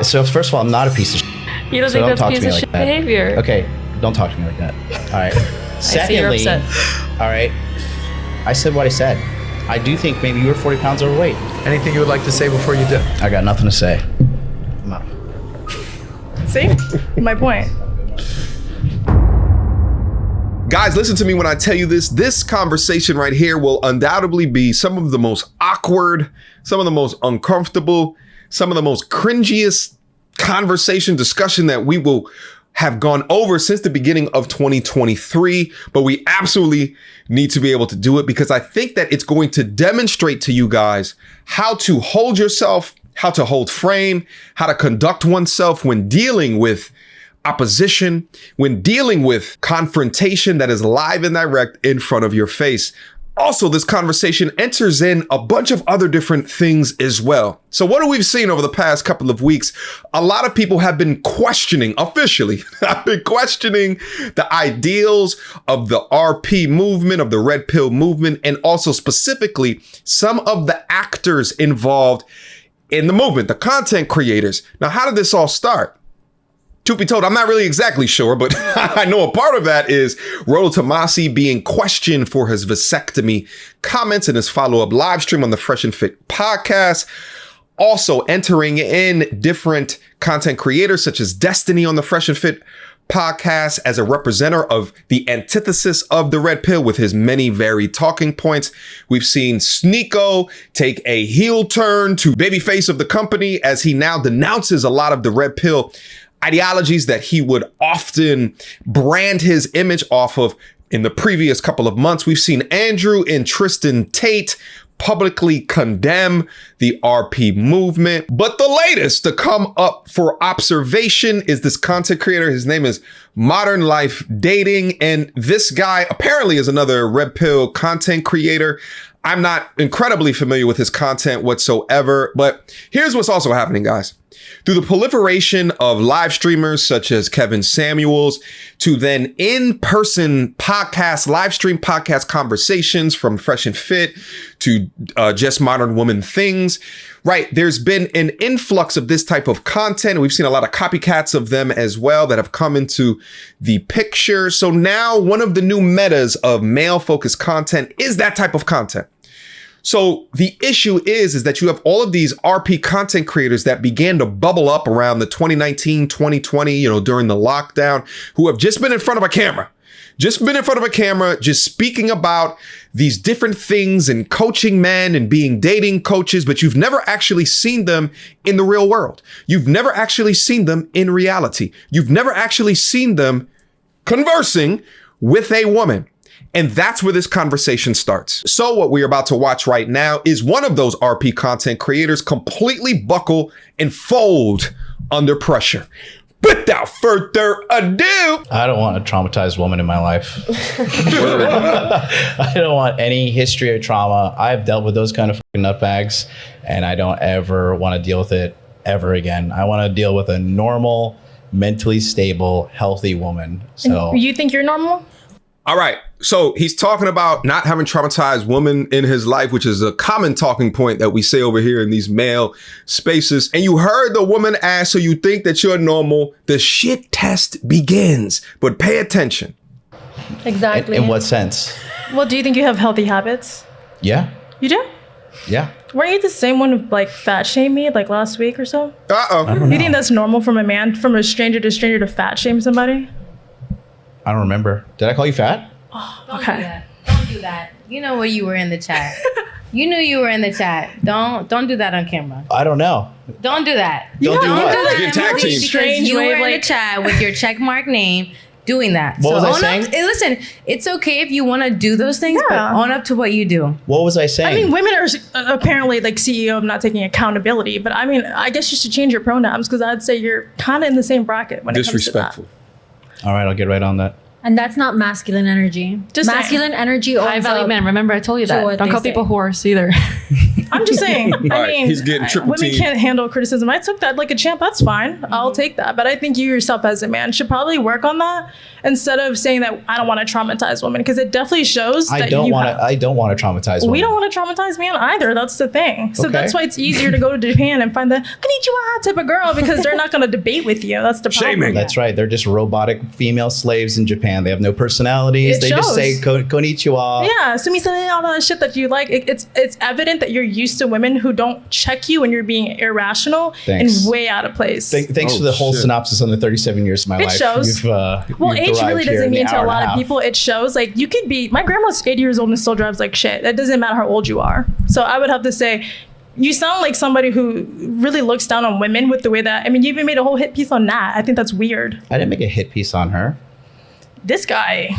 So first of all, I'm not a piece of shit. You don't think that's piece of shit behavior? Okay, don't talk to me like that. All right. Secondly, all right, I said what I said. I do think maybe you were 40 pounds overweight. Anything you would like to say before you do? I got nothing to say. I'm out. See? My point. Guys, listen to me when I tell you this. This conversation right here will undoubtedly be some of the most awkward, some of the most uncomfortable, some of the most cringiest discussion that we will have gone over since the beginning of 2023. But we absolutely need to be able to do it because I think that it's going to demonstrate to you guys how to hold yourself, how to hold frame, how to conduct oneself when dealing with opposition, when dealing with confrontation that is live and direct in front of your face. Also, this conversation enters in a bunch of other different things as well. So what have we seen over the past couple of weeks? A lot of people have been questioning, officially, have been questioning the ideals of the RP movement, of the Red Pill movement, and also specifically some of the actors involved in the movement, the content creators. Now, how did this all start? Truth be told, I'm not really exactly sure, but I know a part of that is Rollo Tomasi being questioned for his vasectomy comments in his follow-up live stream on the Fresh and Fit podcast. Also entering in different content creators such as Destiny on the Fresh and Fit podcast as a representative of the antithesis of the Red Pill with his many varied talking points. We've seen Sneeko take a heel turn to babyface of the company as he now denounces a lot of the Red Pill ideologies that he would often brand his image off of in the previous couple of months. We've seen Andrew and Tristan Tate publicly condemn the RP movement. But the latest to come up for observation is this content creator. His name is Modern Life Dating. And this guy apparently is another Red Pill content creator. I'm not incredibly familiar with his content whatsoever, but here's what's also happening, guys. Through the proliferation of live streamers such as Kevin Samuels to then in-person podcast, live stream podcast conversations from Fresh and Fit to Just Modern Woman Things, right? There's been an influx of this type of content. We've seen a lot of copycats of them as well that have come into the picture. So now one of the new metas of male-focused content is that type of content. So the issue is that you have all of these RP content creators that began to bubble up around the 2019, 2020, during the lockdown, who have just been in front of a camera, just speaking about these different things and coaching men and being dating coaches, but you've never actually seen them in the real world. You've never actually seen them in reality. You've never actually seen them conversing with a woman. And that's where this conversation starts. So what we're about to watch right now is one of those RP content creators completely buckle and fold under pressure. Without further ado, I don't want a traumatized woman in my life. I don't want any history of trauma. I've dealt with those kind of fucking nutbags, and I don't ever want to deal with it ever again. I want to deal with a normal, mentally stable, healthy woman. So you think you're normal? All right. So he's talking about not having traumatized women in his life, which is a common talking point that we say over here in these male spaces. And you heard the woman ask, so you think that you're normal. The shit test begins, but pay attention. Exactly. In what sense? Well, do you think you have healthy habits? Yeah. You do? Yeah. Weren't you the same one who fat shamed me last week or so? Uh-oh. Do you think that's normal from a stranger to fat shame somebody? I don't remember. Did I call you fat? Oh, Don't okay. do that. Don't do that. You know where you were in the chat. You knew you were in the chat. Don't do that on camera. I don't know. Don't do that. Don't do what? You're getting tag teamed. Strange Because you way were of, in the chat with your checkmark name doing that. What was I own saying? Up, listen, it's okay if you want to do those things, Yeah. but own up to what you do. What was I saying? I mean, women are apparently CEO of not taking accountability, but I mean, I guess you should change your pronouns because I'd say you're kind of in the same bracket when it comes to that. Disrespectful. All right, I'll get right on that. And that's not masculine energy. Just masculine saying. energy owns High value up men. Remember, I told you to that. what Don't they call say. people horse either. I'm just saying. I right, mean, he's getting triple women teamed. can't handle criticism. I took that like a champ. That's fine. I'll take that. But I think you yourself as a man should probably work on that instead of saying that I don't want to traumatize women, because it definitely shows that I don't want to traumatize women. we don't want to traumatize men either. That's the thing. So Okay. that's why it's easier to go to Japan and find the konnichiwa type of girl, because they're not going to debate with you. That's the problem. Shaming. That's right. They're just robotic female slaves in Japan. They have no personalities. It They just shows. say konnichiwa. Yeah, sumisane, all that shit that you like. It's evident that you're used to women who don't check you when you're being irrational Thanks. and way out of place. Thanks Oh, for the whole shit. synopsis on the 37 years of my It life. shows. Well, you've age arrived really here doesn't in the mean to hour a and lot of half. people. It shows. Like, you could be, my grandma's 80 years old and still drives like shit. It doesn't matter how old you are. So I would have to say, you sound like somebody who really looks down on women with the way that, I mean, you even made a whole hit piece on Nat. I think that's weird. I didn't make a hit piece on her. This guy,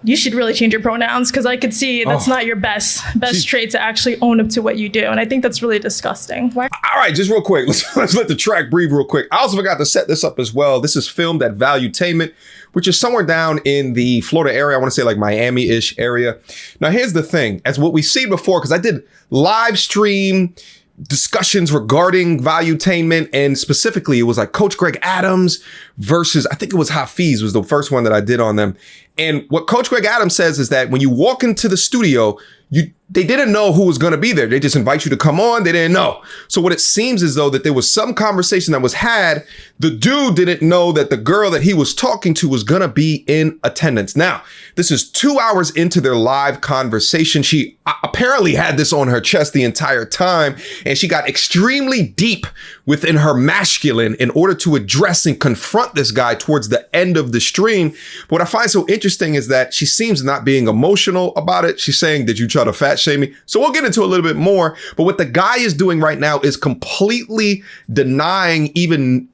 you should really change your pronouns, because I could see that's not your best trait to actually own up to what you do. And I think that's really disgusting. All right, just real quick. Let's let the track breathe real quick. I also forgot to set this up as well. This is filmed at Valuetainment, which is somewhere down in the Florida area. I want to say like Miami-ish area. Now, here's the thing. As what we've seen before, because I did live stream discussions regarding Valuetainment, and specifically it was like Coach Greg Adams versus, I think it was Hafiz was the first one that I did on them. And what Coach Greg Adams says is that when you walk into the studio, they didn't know who was going to be there. They just invite you to come on. They didn't know. So what it seems as though that there was some conversation that was had. The dude didn't know that the girl that he was talking to was going to be in attendance. Now, this is 2 hours into their live conversation. She apparently had this on her chest the entire time, and she got extremely deep within her masculine in order to address and confront this guy towards the end of the stream. But what I find so interesting is that she seems not being emotional about it. She's saying, did you try to fat shame me? So we'll get into a little bit more. But what the guy is doing right now is completely denying even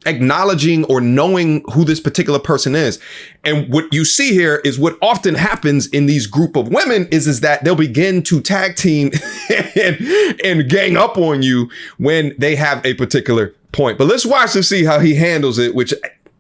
acknowledging or knowing who this particular person is. And what you see here is what often happens in these group of women is that they'll begin to tag team and gang up on you when they have a particular point. But let's watch to see how he handles it, which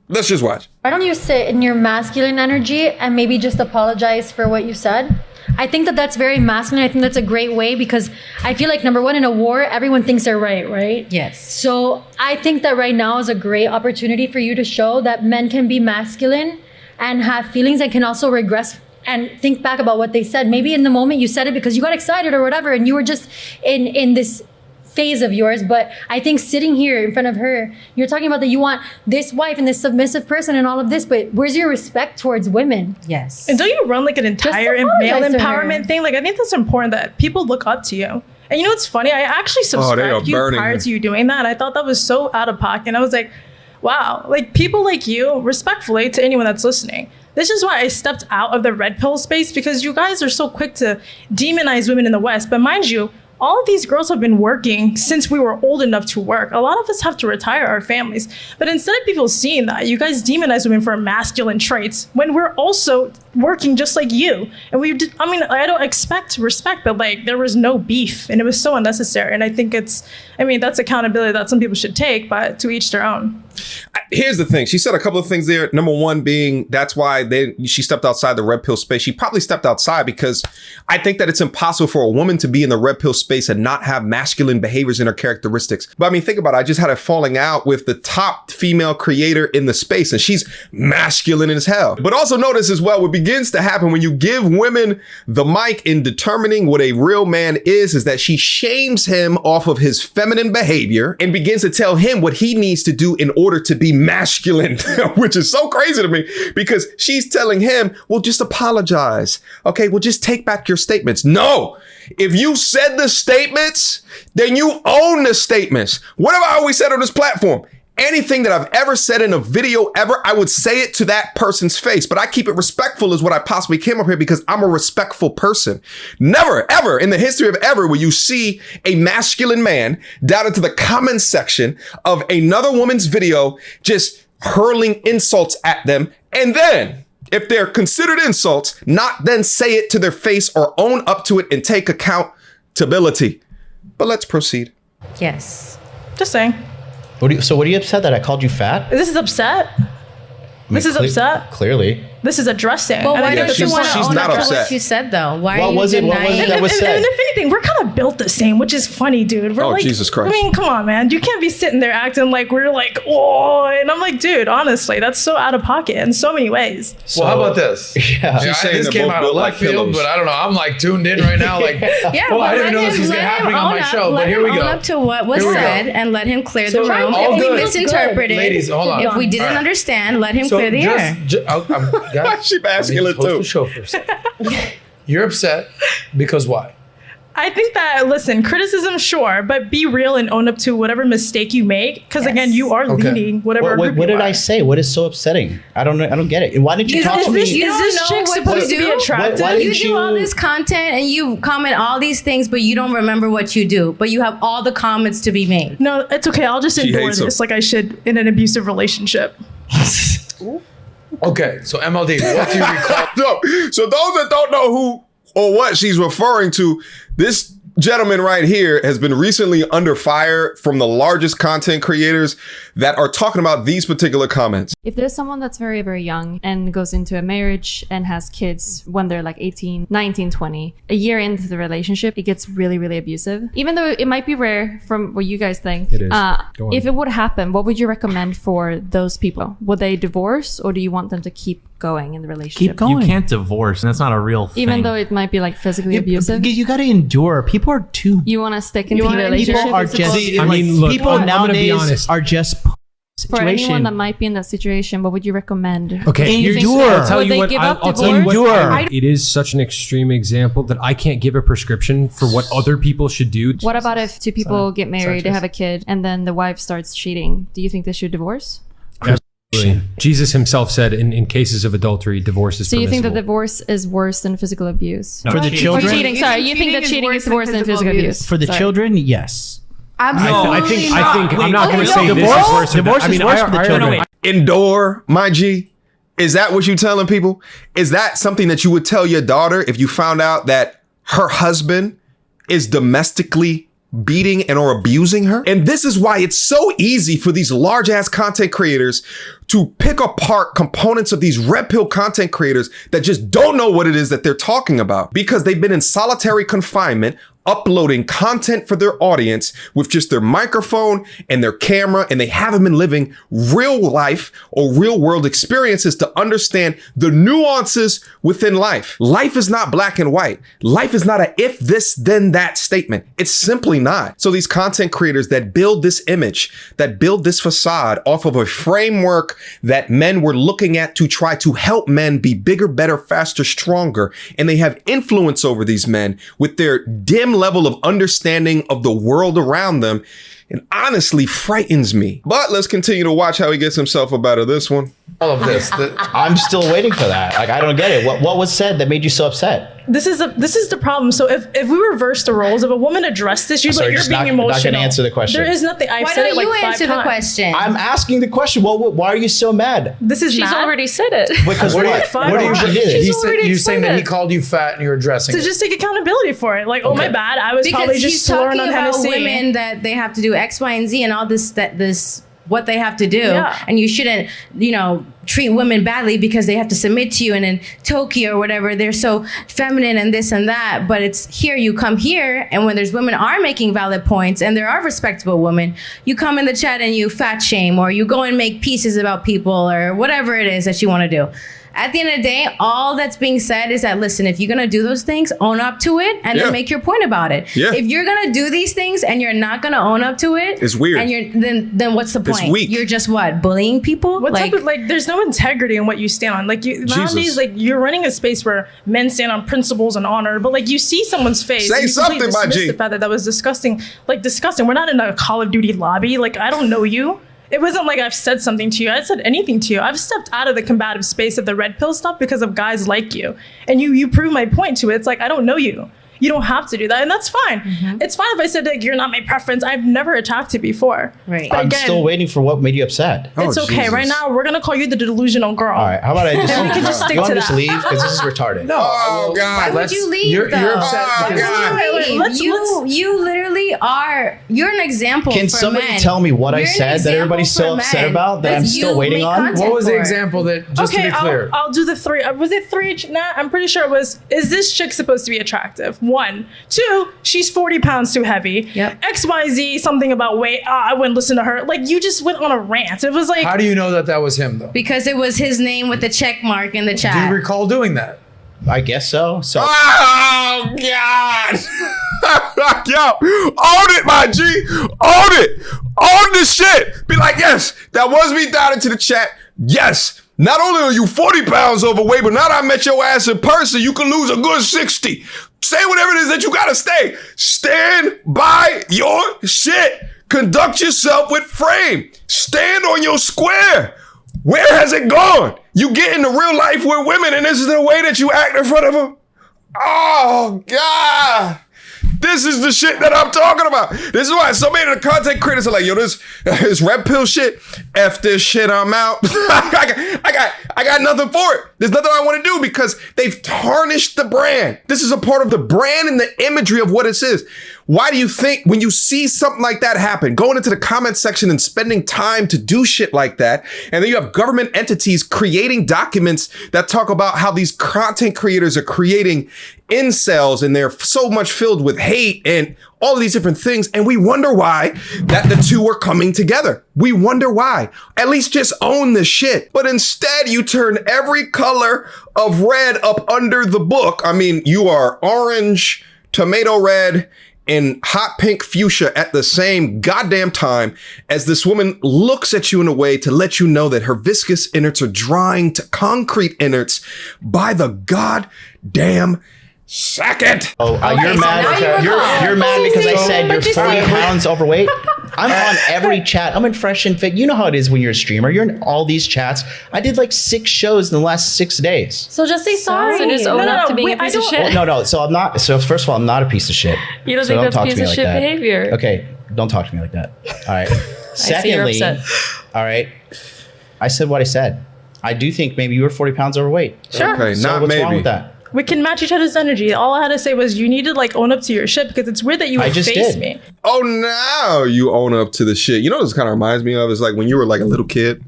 let's just watch. Why don't you sit in your masculine energy and maybe just apologize for what you said? I think that that's very masculine. I think that's a great way, because I feel like, number one, in a war, everyone thinks they're right? Yes. So I think that right now is a great opportunity for you to show that men can be masculine and have feelings, and can also regress and think back about what they said. Maybe in the moment you said it because you got excited or whatever, and you were just in this phase of yours. But I think sitting here in front of her, you're talking about that you want this wife and this submissive person and all of this, but where's your respect towards women? Yes. And don't you run like an entire male apologize to empowerment her. thing? Like, I think that's important that people look up to you. And you know what's funny? I actually they are subscribed to you burning prior me. to you doing that. I thought that was so out of pocket. And I was like, wow, like people like you, respectfully to anyone that's listening, this is why I stepped out of the red pill space, because you guys are so quick to demonize women in the West. But mind you, all of these girls have been working since we were old enough to work. A lot of us have to retire our families. But instead of people seeing that, you guys demonize women for masculine traits when we're also working just like you. And I don't expect respect, but like there was no beef and it was so unnecessary. And I think that's accountability that some people should take, but to each their own. Here's the thing. She said a couple of things there. Number one being that's why she stepped outside the red pill space. She probably stepped outside because I think that it's impossible for a woman to be in the red pill space and not have masculine behaviors in her characteristics. But I mean, think about it. I just had a falling out with the top female creator in the space, and she's masculine as hell. But also notice as well, what begins to happen when you give women the mic in determining what a real man is that she shames him off of his feminine behavior and begins to tell him what he needs to do in order to be masculine, which is so crazy to me because she's telling him, well, just apologize. Okay, well, just take back your statements. No, if you said the statements, then you own the statements. What have I always said on this platform? Anything that I've ever said in a video ever, I would say it to that person's face, but I keep it respectful is what I possibly came up here because I'm a respectful person. Never, ever in the history of ever will you see a masculine man down into the comment section of another woman's video just hurling insults at them. And then if they're considered insults, not then say it to their face or own up to it and take accountability. But let's proceed. Yes. Just saying. What are you upset that I called you fat? This is upset. This is upset. Clearly. This is addressing. But And I why think don't that's you she's- want to she's own not up to upset. what you said, though? Why What are you was it? What was denying? it that was said? And if anything, and we're kind of built the same, which is funny, dude. We're like, Jesus Christ. I mean, come on, man. You can't be sitting there acting like we're like, oh, and I'm like, dude, honestly, that's so out of pocket in so many ways. Well, how about this? Yeah. She's saying This they're came both out of built left like field, pillows. but I don't know. I'm like tuned in right now. Like, Yeah, oh, I but didn't know this was let him happening on my own up. show. Let But here him we go. own up to what was Here we go. said and let him clear the So, room. all If good. we misinterpreted, Ladies, hold on. if we didn't All right. understand, let him So clear the air. Why is she masculine too? The show for a second. You're upset because why? I think that, listen, criticism, sure, but be real and own up to whatever mistake you make. Because again, you are Okay. leading whatever What, group what you did are. I say? What is so upsetting? I don't know. I don't get it. And why didn't you talk to me? You Is don't this know chick what supposed to to be do? attractive? Why You didn't do all you- this content and you comment all these things, but you don't remember what you do. But you have all the comments to be made. No, it's okay. I'll just endure hates him. this like I should in an abusive relationship. Okay, so MLD, what do you recall? So those that don't know who or what she's referring to, this gentleman right here has been recently under fire from the largest content creators that are talking about these particular comments. If there's someone that's very, very young and goes into a marriage and has kids when they're like 18, 19, 20, a year into the relationship, it gets really, really abusive. Even though it might be rare from what you guys think. It is. Go on. If it would happen, what would you recommend for those people? Would they divorce or do you want them to keep going in the relationship? Keep going. You can't divorce, and that's not a real thing. Even though it might be like physically abusive? You got to endure. People are too. You want to stick into the wanna- relationship? People are as just. opposed to- I mean, look, people I'm gonna be nowadays honest. are just for anyone situation. that might be in that situation, what would you recommend? Okay, Do you think endure. that- I'll tell would you they what. give up I'll tell you what. divorce? It is such an extreme example that I can't give a prescription for what other people should do. What about if two people get married, they have a kid, and then the wife starts cheating? Do you think they should divorce? Absolutely. Jesus himself said in cases of adultery, divorce is So you think that permissible. divorce is worse than physical abuse? For the Or children, cheating? Sorry, you think that cheating is worse than physical abuse? for the Sorry. children, yes. I think I'm not going to no, say this divorce- is worse. divorce is worse for the children. Endure, my G. Is that what you telling people? Is that something that you would tell your daughter if you found out that her husband is domestically beating and or abusing her? And this is why it's so easy for these large ass content creators to pick apart components of these red pill content creators that just don't know what it is that they're talking about, because they've been in solitary confinement uploading content for their audience with just their microphone and their camera, and they haven't been living real life or real world experiences to understand the nuances within life. Life is not black and white. Life is not a if this then that statement. It's simply not. So these content creators that build this image, that build this facade off of a framework that men were looking at to try to help men be bigger, better, faster, stronger, and they have influence over these men with their dim level of understanding of the world around them, and honestly frightens me. But let's continue to watch how he gets himself up out of this one. All of this. I'm still waiting for that. Like, I don't get it. What was said that made you so upset? This is the problem. So if we reverse the roles, if a woman addressed this, you'd be Sorry, like, you're just being not emotional. gonna answer the question. There is nothing. I've Why said don't it like you 5 answer the times. question? I'm asking the question. Well, why are you so mad? This is She's mad. already said it. Because What are you- what? fine. What are you She's did? You already saying that he explained it. called you fat and you're addressing to it. just take accountability for it. Like, oh my bad, I was Because probably he's just slurring talking on about Hennessy. women that they have to do X, Y, and Z and all this what they have to do. Yeah. And you shouldn't, treat women badly because they have to submit to you. And in Tokyo or whatever, they're so feminine and this and that. But it's here, you come here, and when there's women are making valid points and there are respectable women, you come in the chat and you fat shame, or you go and make pieces about people or whatever it is that you want to do. At the end of the day, all that's being said is that, listen, if you're going to do those things, own up to it and Yeah. then make your point about it. Yeah. If you're going to do these things and you're not going to own up to it, It's weird. And then what's the It's point? weak. You're just what? Bullying people? What type of there's no integrity in what you stand on. Like nowadays, like you're running a space where men stand on principles and honor, but like you see someone's face. Say and you completely something, my dismiss G. the fact that was disgusting. Like disgusting. We're not in a Call of Duty lobby. Like I don't know you. It wasn't like I've said something to you. I said anything to you. I've stepped out of the combative space of the red pill stuff because of guys like you. And you prove my point to it. It's like, I don't know you. You don't have to do that. And that's fine. It's fine if I said, like, you're not my preference. I've never attacked you before. Right. But I'm again, still waiting for what made you upset. it's Oh, okay. Jesus. Right now, we're going to call you the delusional girl. All right, how about I just? And we can just stick you want to to just that. leave because this is retarded. No. Oh, God. Why would you leave, You're though? upset Oh, because God. Wait, let's- You literally literally are. You're an example. Can for somebody men. tell me what I You're an said that everybody's so example for upset men. about that I'm That's still you waiting make on? content What was the for. example that, just to Okay, be clear? I'll do the three. Was it three? Nah, I'm pretty sure it was. Is this chick supposed to be attractive? 1, 2. She's 40 pounds too heavy. Yep. XYZ. Something about weight. I wouldn't listen to her. Like you just went on a rant. It was like. How do you know that that was him, though? Because it was his name with the check mark in the Do chat. you recall doing that? I guess so. So Oh God! Yo, own it, my G. Own it. Own this shit. Be like, yes, that was me down into the chat. Yes. Not only are you 40 pounds overweight, but now that I met your ass in person, you can lose a good 60. Say whatever it is that you gotta say. Stand by your shit. Conduct yourself with frame. Stand on your square. Where has it gone? You get into real life with women and this is the way that you act in front of them? Oh, God. This is the shit that I'm talking about. This is why so many of the content creators are like, yo, this red pill shit, F this shit, I'm out. I got nothing for it. There's nothing I want to do because they've tarnished the brand. This is a part of the brand and the imagery of what it is. Why do you think when you see something like that happen, going into the comment section and spending time to do shit like that, and then you have government entities creating documents that talk about how these content creators are creating incels and they're so much filled with hate and all of these different things, and we wonder why that the two are coming together. We wonder why. At least just own the shit. But instead, you turn every color of red up under the book. I mean, you are orange, tomato red, and hot pink fuchsia at the same goddamn time as this woman looks at you in a way to let you know that her viscous innards are drying to concrete innards by the goddamn second. Oh, Okay, you're so mad. now You're mad because I said you're But you 40 see- pounds overweight. I'm on every chat. I'm in Fresh and Fit. You know how it is when you're a streamer. You're in all these chats. I did like 6 shows in the last 6 days. So just say sorry. So just own No, up no, to being wait, a piece I of don't- shit. No. So I'm not. So first of all, I'm not a piece of shit. You don't So think that's talk to piece me of like shit that. behavior? Okay, don't talk to me like that. All right. see you're Secondly, upset. all right. I said what I said. I do think maybe you were 40 pounds overweight. Sure. Okay, So not what's maybe. wrong with that? We can match each other's energy. All I had to say was you need to like own up to your shit because it's weird that you I would just face did. me. Oh, now you own up to the shit. You know what this kind of reminds me of? It's like when you were like a little kid.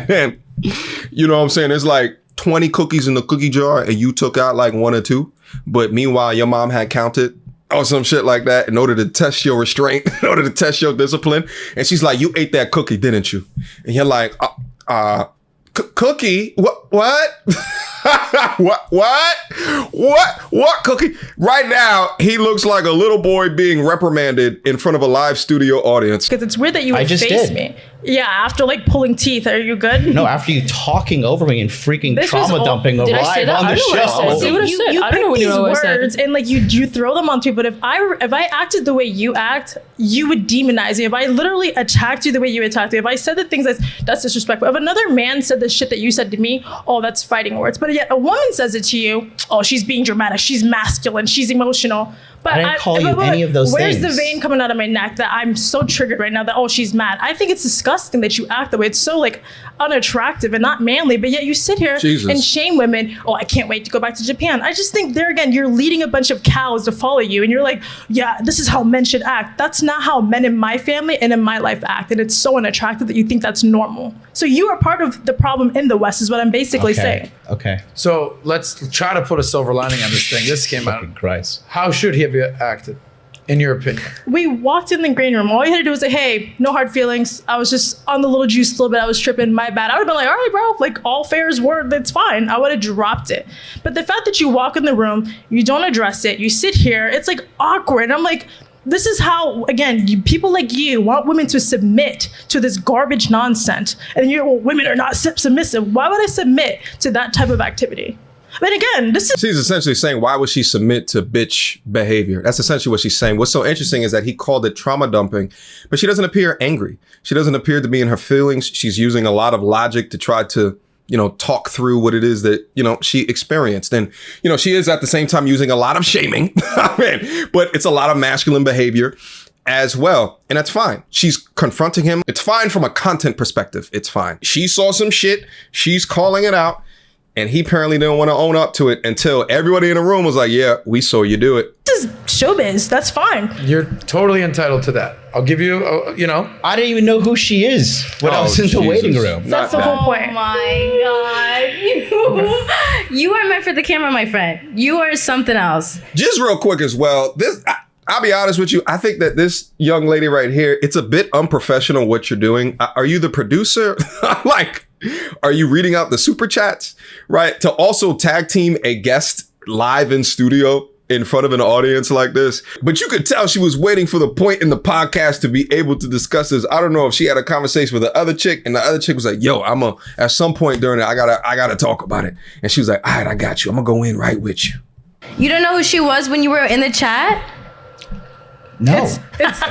And, you know what I'm saying? There's like 20 cookies in the cookie jar and you took out like 1 or 2. But meanwhile, your mom had counted or some shit like that in order to test your restraint, in order to test your discipline. And she's like, you ate that cookie, didn't you? And you're like, cookie? What? What cookie? Right now, he looks like a little boy being reprimanded in front of a live studio audience. Because it's weird that you I would just face did. me. Yeah, after like pulling teeth. Are you good? No, after you talking over me and freaking This was trauma all- dumping Did I say live that? on I the don't know what I said. show. See what I you said? you I don't know pick what you these know what I said. words and like you throw them on people. But if I acted the way you act, you would demonize me. If I literally attacked you the way you attacked me, if I said the things that's disrespectful. If another man said the shit that you said to me, oh, that's fighting words. But yet a woman says it to you, oh, she's being dramatic, she's masculine, she's emotional. But I didn't call you but any of those where's things. the vein coming out of my neck that I'm so triggered right now that, oh, she's mad? I think it's disgusting that you act that way. It's so like unattractive and not manly, but yet you sit here Jesus. and shame women. Oh, I can't wait to go back to Japan. I just think there again, you're leading a bunch of cows to follow you. And you're like, yeah, this is how men should act. That's not how men in my family and in my life act. And it's so unattractive that you think that's normal. So you are part of the problem in the West is what I'm basically saying. Okay. So let's try to put a silver lining on this thing. This came Fucking out. Christ. How should he have acted, in your opinion? We walked in the green room. All you had to do was say, hey, no hard feelings. I was just on the little juice a little bit. I was tripping. My bad. I would have been like, all right, bro, like all fair is word. That's fine. I would have dropped it. But the fact that you walk in the room, you don't address it, you sit here, it's like awkward. And I'm like, this is how, again, people like you want women to submit to this garbage nonsense. And you're, well, women are not submissive. Why would I submit to that type of activity? But again, this is She's essentially saying, why would she submit to bitch behavior? That's essentially what she's saying. What's so interesting is that he called it trauma dumping, but she doesn't appear angry. She doesn't appear to be in her feelings. She's using a lot of logic to try to, talk through what it is that, she experienced. And, she is at the same time using a lot of shaming, but it's a lot of masculine behavior as well. And that's fine. She's confronting him. It's fine from a content perspective. It's fine. She saw some shit. She's calling it out. And he apparently didn't want to own up to it until everybody in the room was like, yeah, we saw you do it. this is showbiz. That's fine. You're totally entitled to that. I'll give you, I didn't even know who she is when I was in the Jesus. waiting room. That's the whole point. Oh my God. You are meant for the camera, my friend. You are something else. Just real quick as well, I'll be honest with you. I think that this young lady right here, it's a bit unprofessional what you're doing. Are you the producer? Like, are you reading out the super chats? Right? To also tag team a guest live in studio in front of an audience like this. But you could tell she was waiting for the point in the podcast to be able to discuss this. I don't know if she had a conversation with the other chick and the other chick was like, yo, at some point during it, I gotta talk about it. And she was like, all right, I got you. I'm gonna go in right with you. You don't know who she was when you were in the chat? No. It's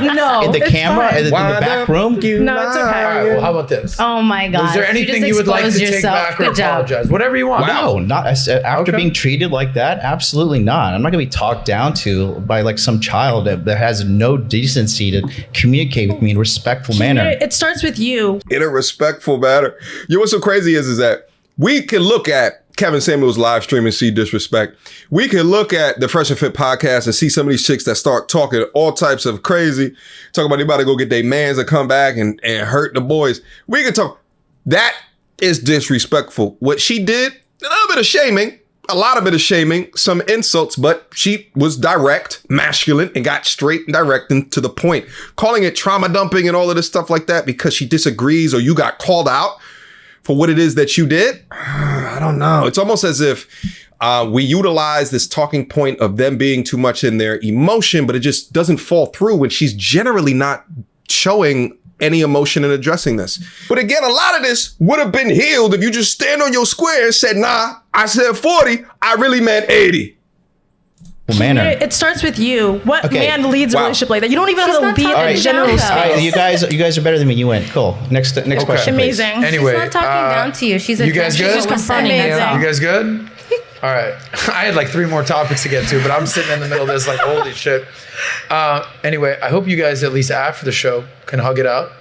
no. In the it's camera, fine. in the back room? No, it's okay. all right, well, how about this? Oh my God. Is there anything you would like to take back or Good job. apologize? Whatever you want. No, not after being treated like that. Absolutely not. I'm not going to be talked down to by like some child that has no decency to communicate with me in a respectful manner. It starts with you. In a respectful manner. You know what's so crazy is that we can look at Kevin Samuels live stream and see disrespect. We can look at the Fresh and Fit podcast and see some of these chicks that start talking all types of crazy, talk about they about to go get their mans to come back and hurt the boys. We can talk. That is disrespectful. What she did, a little bit of shaming, a lot of bit of shaming, some insults, but she was direct, masculine, and got straight and direct and to the point. Calling it trauma dumping and all of this stuff like that because she disagrees or you got called out for what it is that you did. I don't know. It's almost as if we utilize this talking point of them being too much in their emotion, but it just doesn't fall through when she's generally not showing any emotion in addressing this. But again, a lot of this would have been healed if you just stand on your square and said, nah, I said 40, I really meant 80. Manner. It starts with you. What man leads a relationship like that? You don't even know how to lead talking a general down, space. though. All right, you guys are better than me. You win. Cool. Next question. Please. Amazing. Anyway, She's not talking down to you. She's you guys good? She's confronting Amazing. herself. You guys good? All right. I had like 3 more topics to get to, but I'm sitting in the middle of this like, holy shit. Anyway, I hope you guys at least after the show can hug it out.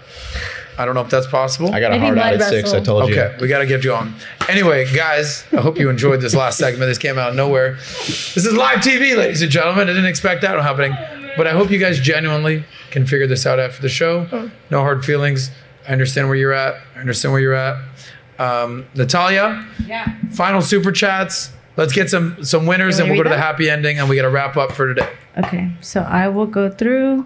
I don't know if that's possible. I got a Maybe hard out blood at 6. vessel. I told you. Okay, we got to get you on. Anyway, guys, I hope you enjoyed this last segment. This came out of nowhere. This is live TV, ladies and gentlemen. I didn't expect that happening. But I hope you guys genuinely can figure this out after the show. No hard feelings. I understand where you're at. Natalia, final super chats. Let's get some winners and we'll go to the happy ending and we got to wrap up for today. Okay, so I will go through.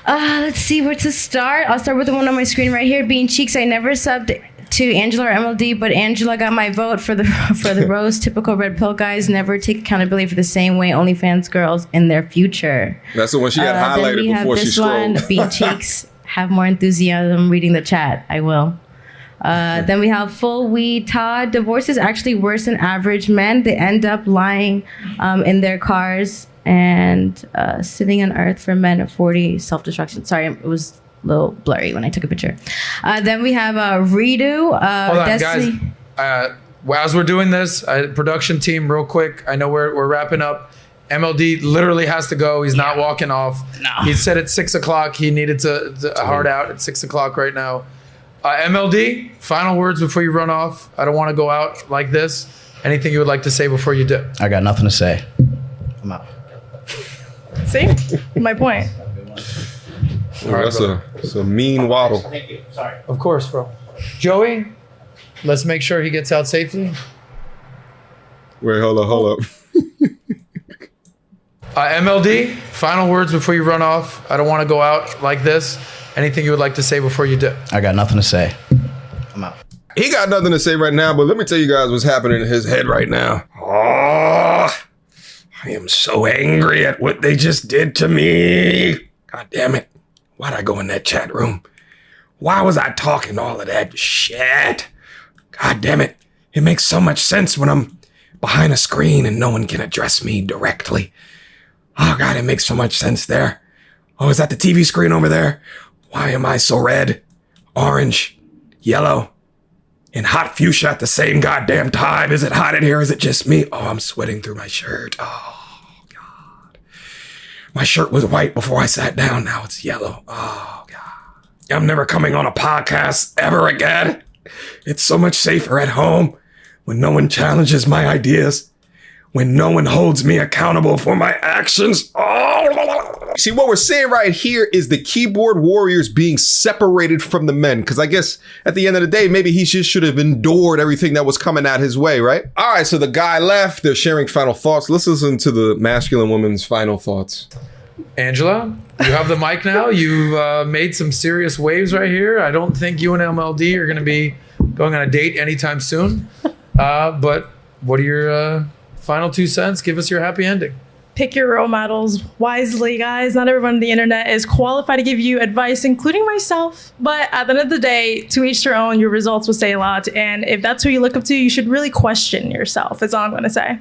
Let's see where to start. I'll start with the one on my screen right here. Being Cheeks, I never subbed to Angela or MLD, but Angela got my vote for the rose. Typical red pill guys never take accountability for the same way OnlyFans girls in their future. That's the one she had Then we highlighted have before she this scrolled. one. Being Cheeks, have more enthusiasm reading the chat. I will. Then we have full weed. Todd, divorce is actually worse than average men. They end up lying in their cars and sitting on earth for men at 40, self-destruction. Sorry, it was a little blurry when I took a picture. Then we have Redo. Hold on, Destiny. guys. As we're doing this, production team, real quick. I know we're wrapping up. MLD literally has to go. He's not walking off. No. He said at 6 o'clock he needed to hard out at 6 o'clock right now. MLD, final words before you run off. I don't want to go out like this. Anything you would like to say before you do? I got nothing to say. I'm out. See? My point. That's a mean waddle. Thank you. Sorry. Of course, bro. Joey, let's make sure he gets out safely. Wait, hold up. MLD, final words before you run off. I don't want to go out like this. Anything you would like to say before you do? I got nothing to say. I'm out. He got nothing to say right now, but let me tell you guys what's happening in his head right now. Oh, I am so angry at what they just did to me. God damn it. Why'd I go in that chat room? Why was I talking all of that shit? God damn it. It makes so much sense when I'm behind a screen and no one can address me directly. Oh God, it makes so much sense there. Oh, is that the TV screen over there? Why am I so red, orange, yellow, and hot fuchsia at the same goddamn time? Is it hot in here? Is it just me? Oh, I'm sweating through my shirt. Oh, God. My shirt was white before I sat down. Now it's yellow. Oh, God. I'm never coming on a podcast ever again. It's so much safer at home when no one challenges my ideas. when no one holds me accountable for my actions. Oh. See, what we're saying right here is the keyboard warriors being separated from the men. Because I guess at the end of the day, maybe he just should have endured everything that was coming at his way, right? All right, so the guy left. They're sharing final thoughts. Let's listen to the masculine woman's final thoughts. Angela, you have the mic now. You've made some serious waves right here. I don't think you and MLD are going to be going on a date anytime soon. But what are your final 2 cents? Give us your happy ending. Pick your role models wisely, guys. Not everyone on the internet is qualified to give you advice, including myself. But at the end of the day, to each their own, your results will say a lot. And if that's who you look up to, you should really question yourself, is all I'm going to say.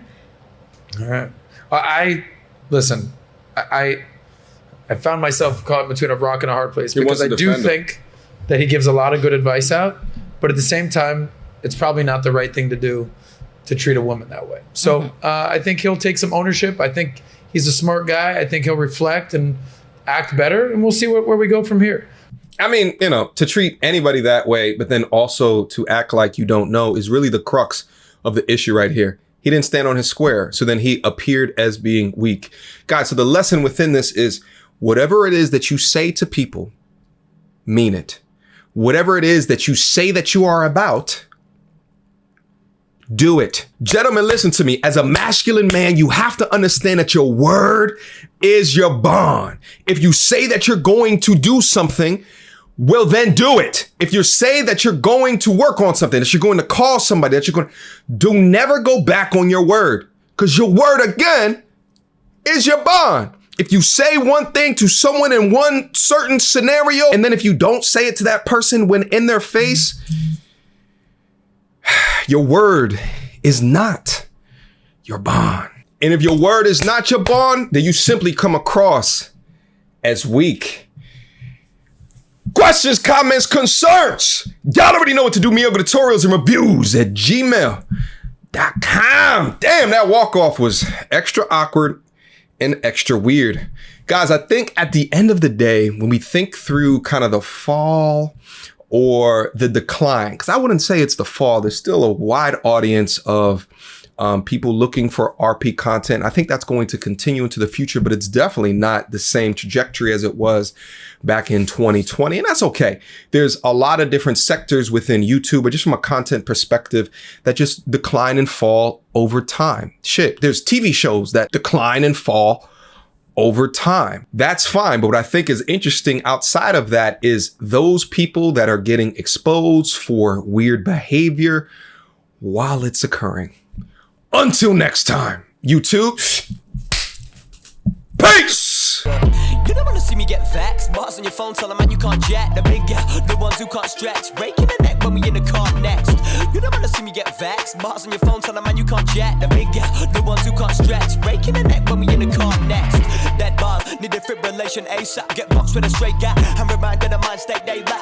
All right. I found myself caught between a rock and a hard place because I do think that he gives a lot of good advice out. But at the same time, it's probably not the right thing to do to treat a woman that way. So I think he'll take some ownership. I think he's a smart guy. I think he'll reflect and act better, and we'll see where we go from here. I mean, you know, to treat anybody that way, but then also to act like you don't know is really the crux of the issue right here. He didn't stand on his square, so then he appeared as being weak. Guys, so the lesson within this is whatever it is that you say to people, mean it. Whatever it is that you say that you are about, do it. Gentlemen, listen to me. As a masculine man, you have to understand that your word is your bond. If you say that you're going to do something, well, then do it. If you say that you're going to work on something, that you're going to call somebody, that you're going to do, never go back on your word, because your word, again, is your bond. If you say one thing to someone in one certain scenario, and then if you don't say it to that person when in their face, your word is not your bond. And if your word is not your bond, then you simply come across as weak. Questions, comments, concerns. Y'all already know what to do. Mediocre tutorials and reviews at gmail.com. Damn, that walk-off was extra awkward and extra weird. Guys, I think at the end of the day, when we think through kind of the fall or the decline, because I wouldn't say it's the fall, there's still a wide audience of people looking for RP content. I think that's going to continue into the future, but it's definitely not the same trajectory as it was back in 2020. And that's okay. There's a lot of different sectors within YouTube, but just from a content perspective, that just decline and fall over time. Shit, there's TV shows that decline and fall over time. That's fine. But what I think is interesting outside of that is those people that are getting exposed for weird behavior while it's occurring. Until next time, YouTube, peace! You don't wanna see me get vexed. Bars on your phone, tell a man you can't jack. The big guy, the ones who can't stretch. Breaking the neck when we in the car next. You don't wanna see me get vexed. Bars on your phone, tell a man you can't jack. The big guy, the ones who can't stretch. Breaking the neck when we in the car next. That bars, need defibrillation ASAP. Get boxed with a straight guy. I'm reminded of mind state they lack.